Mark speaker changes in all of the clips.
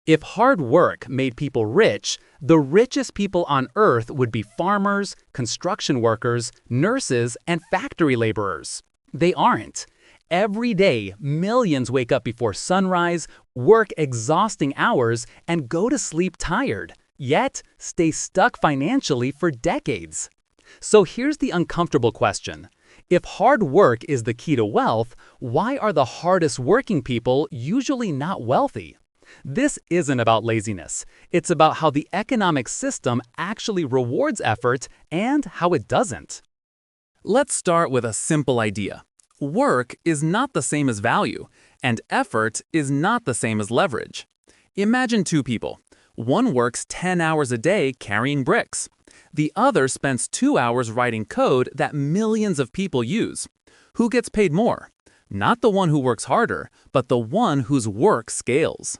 Speaker 1: If hard work made people rich, the richest people on Earth would be farmers, construction workers, nurses, and factory laborers. They aren't. Every day, millions wake up before sunrise, work exhausting hours, and go to sleep tired, yet stay stuck financially for decades. So here's the uncomfortable question. If hard work is the key to wealth, why are the hardest working people usually not wealthy? This isn't about laziness. It's about how the economic system actually rewards effort and how it doesn't.
Speaker 2: Let's start with a simple idea. Work is not the same as value, and effort is not the same as leverage. Imagine two people. One works 10 hours a day carrying bricks. The other spends 2 hours writing code that millions of people use. Who gets paid more? Not the one who works harder, but the one whose work scales.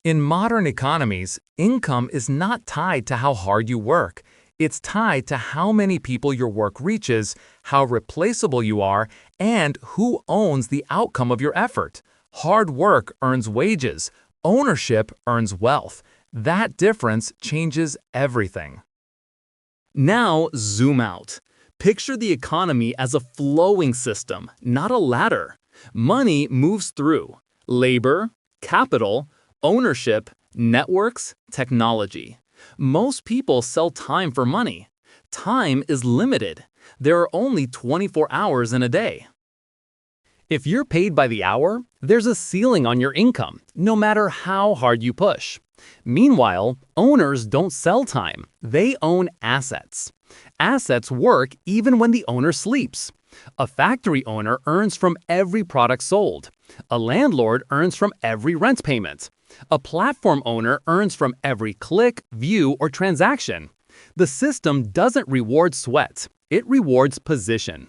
Speaker 1: In modern economies, income is not tied to how hard you work. It's tied to how many people your work reaches, how replaceable you are, and who owns the outcome of your effort. Hard work earns wages. Ownership earns wealth. That difference changes everything. Now, zoom out. Picture the economy as a flowing system, not a ladder. Money moves through labor, capital, ownership, networks, technology. Most people sell time for money. Time is limited. There are only 24 hours in a day. If you're paid by the hour, there's a ceiling on your income, no matter how hard you push. Meanwhile, owners don't sell time. They own assets. Assets work even when the owner sleeps. A factory owner earns from every product sold. A landlord earns from every rent payment. A platform owner earns from every click, view, or transaction. The system doesn't reward sweat. It rewards position.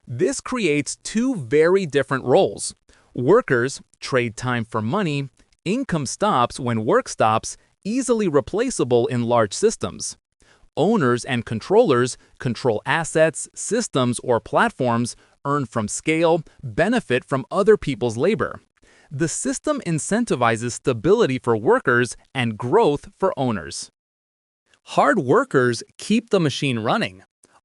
Speaker 1: This creates two very different roles. Workers trade time for money. Income stops when work stops, easily replaceable in large systems. Owners and controllers control assets, systems, or platforms, earn from scale, benefit from other people's labor. The system incentivizes stability for workers and growth for owners. Hard workers keep the machine running.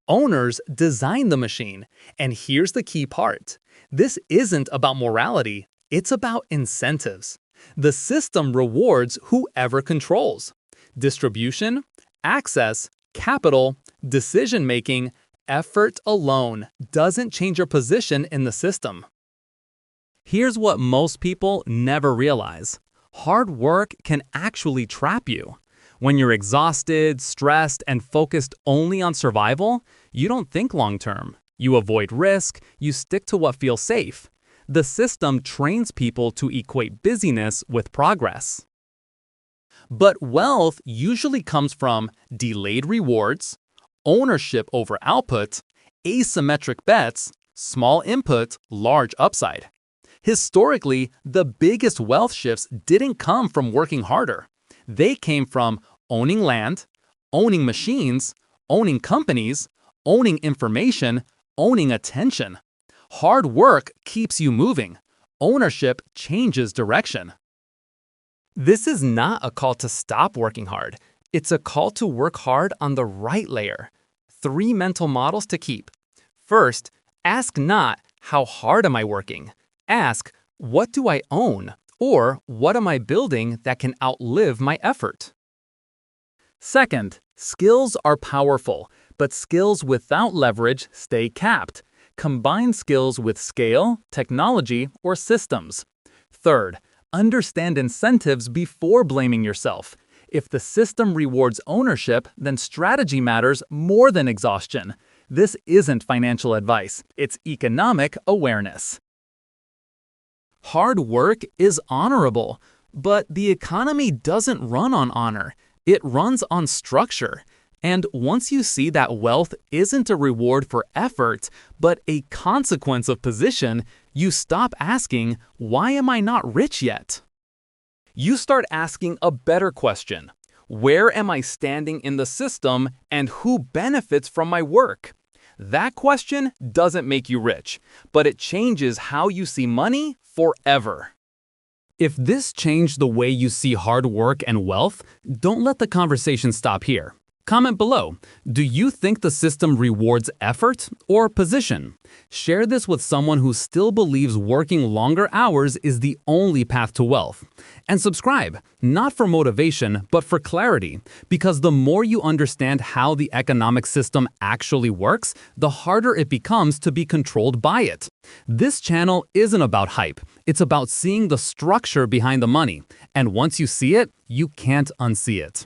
Speaker 1: Owners design the machine. And here's the key part. This isn't about morality. It's about incentives. The system rewards whoever controls. Distribution, access, capital, decision-making, effort alone doesn't change your position in the system. Here's what most people never realize. Hard work can actually trap you. When you're exhausted, stressed, and focused only on survival, you don't think long-term. You avoid risk, you stick to what feels safe. The system trains people to equate busyness with progress. But wealth usually comes from delayed rewards, ownership over output, asymmetric bets, small input, large upside. Historically, the biggest wealth shifts didn't come from working harder. They came from owning land, owning machines, owning companies, owning information, owning attention. Hard work keeps you moving. Ownership changes direction. This is not a call to stop working hard. It's a call to work hard on the right layer. 3 mental models to keep. First, ask not, how hard am I working? Ask, what do I own? Or what am I building that can outlive my effort? Second, skills are powerful, but skills without leverage stay capped. Combine skills with scale, technology, or systems. Third, understand incentives before blaming yourself. If the system rewards ownership, then strategy matters more than exhaustion. This isn't financial advice, it's economic awareness. Hard work is honorable, but the economy doesn't run on honor. It runs on structure. And once you see that wealth isn't a reward for effort, but a consequence of position, you stop asking, why am I not rich yet? You start asking a better question. Where am I standing in the system and who benefits from my work? That question doesn't make you rich, but it changes how you see money forever.
Speaker 2: If this changed the way you see hard work and wealth, don't let the conversation stop here. Comment below. Do you think the system rewards effort or position? Share this with someone who still believes working longer hours is the only path to wealth. And subscribe, not for motivation, but for clarity, because the more you understand how the economic system actually works, the harder it becomes to be controlled by it. This channel isn't about hype. It's about seeing the structure behind the money. And once you see it, you can't unsee it.